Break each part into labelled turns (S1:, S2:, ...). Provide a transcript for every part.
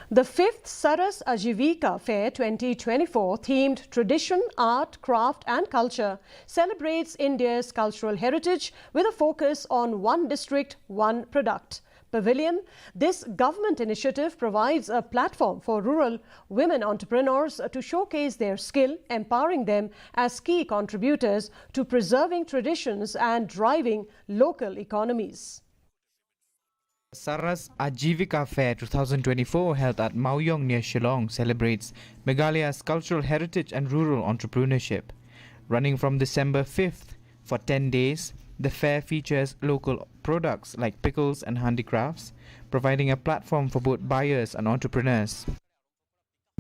S1: The 5th SARAS Aajeevika Fair 2024, themed Tradition, Art, Craft and Culture, celebrates India's cultural heritage with a focus on one district, one product. Pavilion. This government initiative provides a platform for rural women entrepreneurs to showcase their skill, empowering them as key contributors to preserving traditions and driving local economies.
S2: SARAS Aajeevika Fair 2024, held at Mauyong near Shillong, celebrates Meghalaya's cultural heritage and rural entrepreneurship. Running from December 5th for 10 days, the fair features local products like pickles and handicrafts, providing a platform for both buyers and entrepreneurs.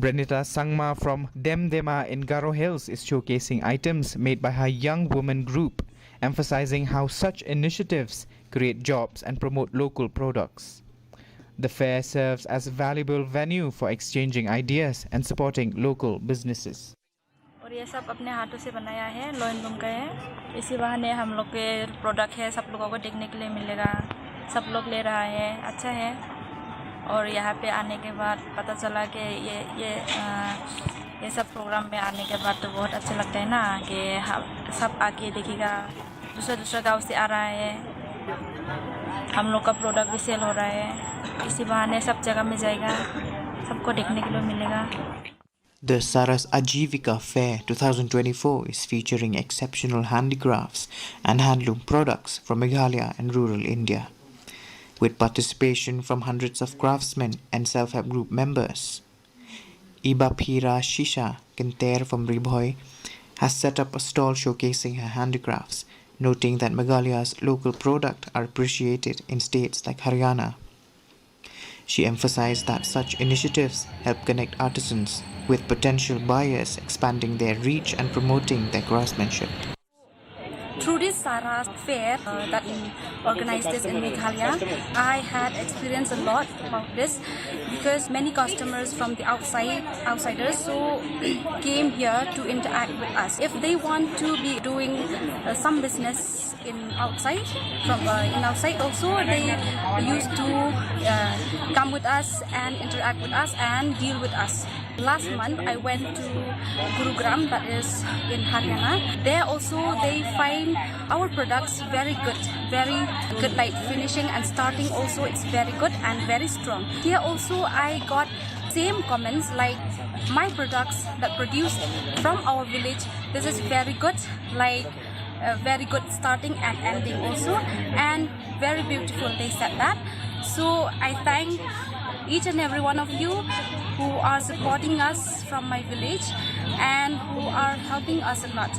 S2: Brenita Sangma from Demdema in Garo Hills is showcasing items made by her young woman group, emphasizing how such initiatives create jobs and promote local products. The fair serves as a valuable venue for exchanging ideas and supporting local businesses.
S3: और ये सब अपने हाथों से बनाया है, loan loom का है। इसी बहाने हम लोग के प्रोडक्ट है सब लोगों को देखने के लिए मिलेगा, सब लोग ले रहा है, अच्छा है। और यहाँ पे आने के बाद पता चला कि ये सब प्रोग्राम में आने के बाद तो बहुत अच्छा लगता है ना कि सब आके देखेगा, दूसरा गांव से आ रहा है, हम लोग का प्रोडक्ट भी सेल हो रहा है, इसी बहाने सब जगह में जाएगा, सबको देखने के लिए मिलेगा।
S4: The SARAS Aajeevika Fair 2024 is featuring exceptional handicrafts and handloom products from Meghalaya and rural India, with participation from hundreds of craftsmen and self-help group members. Ibapira Shisha Kinter from Ribhoy has set up a stall showcasing her handicrafts, noting that Meghalaya's local products are appreciated in states like Haryana. She emphasized that such initiatives help connect artisans with potential buyers, expanding their reach and promoting their craftsmanship.
S3: Through this SARAS fair that organized this in Meghalaya, I had experienced a lot about this because many customers from the outsiders so came here to interact with us. If they want to be doing some business in outside also, they used to come with us and interact with us and deal with us. Last month I went to Gurugram, that is in Haryana. There also they find our products very good, like finishing and starting also it's very good and very strong. Here also I got same comments like my products that produced from our village, this is very good, like very good starting and ending also, and very beautiful, they said that. So I thank each and every one of you who are supporting us from my village and who are helping us a lot.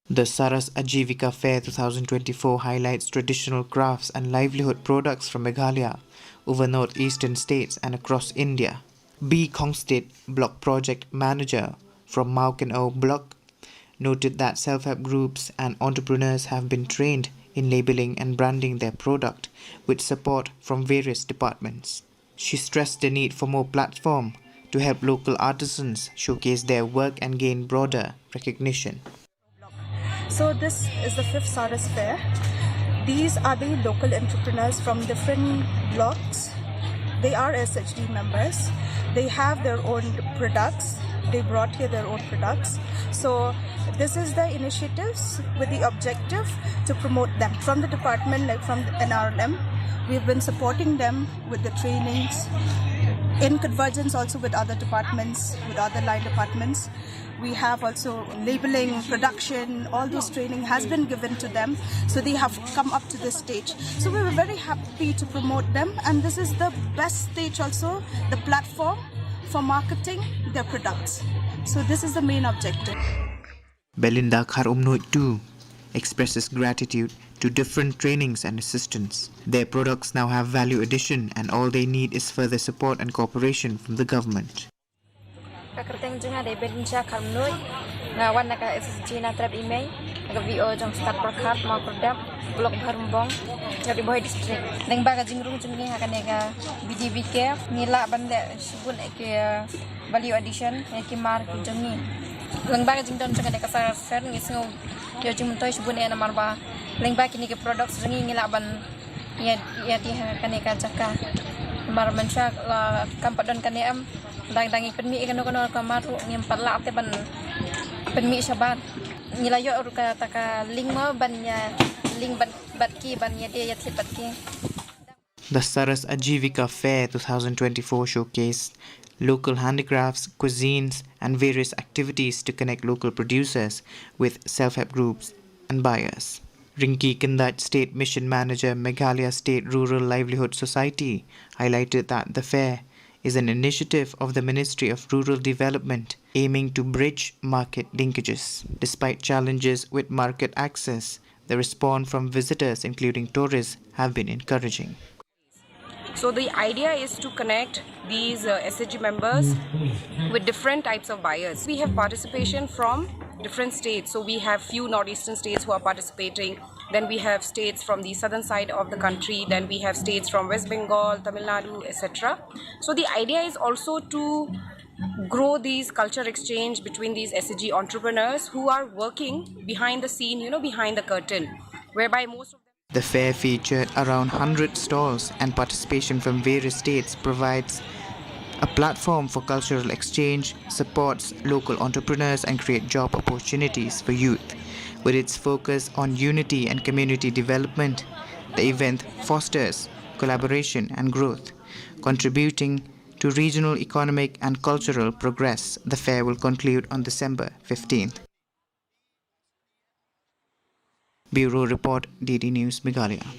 S4: The SARAS Aajeevika Fair 2024 highlights traditional crafts and livelihood products from Meghalaya over northeastern states and across India. B. Kongstead, Block Project Manager from Maukeno Block, noted that self-help groups and entrepreneurs have been trained in labeling and branding their product with support from various departments. She stressed the need for more platform to help local artisans showcase their work and gain broader recognition.
S5: So this is the 5th SARAS Fair. These are the local entrepreneurs from different blocks. They are SHD members. They have their own products. They brought here their own products. So this is the initiatives with the objective to promote them. From the department, like from the NRLM, we've been supporting them with the trainings, in convergence also with other departments, with other line departments. We have also labeling, production, all those training has been given to them. So they have come up to this stage. So we were very happy to promote them, and this is the best stage also, the platform for marketing their products. So this is the main objective.
S4: Belinda Kharumnoit too expresses gratitude to different trainings and assistance. Their products now have value addition, and all they need is further support and cooperation from the government.
S6: Kakreteng jenga de Belinda Kharumnoit ngawan naka SSG na trap email naga VO jong start perkat mau produk blok Barumbong dari Boy district neng baga jingrung jengi hakan nega BJBK nila banda subun ke value addition ke mar ke jengi neng baga jingdon jenga de kasar fair ngisngo yo jingtoy subun e namar ba neng baga kini ke produk jengi nila ban ya di hakan nega jaka Maramansha Kampadan Kaneam, Dangi Penmi Ganono Kamaru, Nimpala Teban Penmi Shaban. Nilayo Ruka Taka Lingma Banya Ling Batki Banya Dea Batki.
S4: The SARAS Aajeevika Fair 2024 showcased local handicrafts, cuisines, and various activities to connect local producers with self-help groups and buyers. Rinki Kindat State Mission Manager, Meghalaya State Rural Livelihood Society, highlighted that the fair is an initiative of the Ministry of Rural Development aiming to bridge market linkages. Despite challenges with market access, the response from visitors, including tourists, have been encouraging.
S7: So the idea is to connect these SHG members with different types of buyers. We have participation from different states. So we have few northeastern states who are participating. Then we have states from the southern side of the country. Then we have states from West Bengal, Tamil Nadu, etc. So the idea is also to grow these culture exchange between these SHG entrepreneurs who are working behind the scene, behind the curtain, whereby most of them.
S4: The fair featured around 100 stalls, and participation from various states provides a platform for cultural exchange, supports local entrepreneurs, and creates job opportunities for youth. With its focus on unity and community development, the event fosters collaboration and growth, contributing to regional economic and cultural progress. The fair will conclude on December 15th. Bureau Report, DD News, Meghalaya.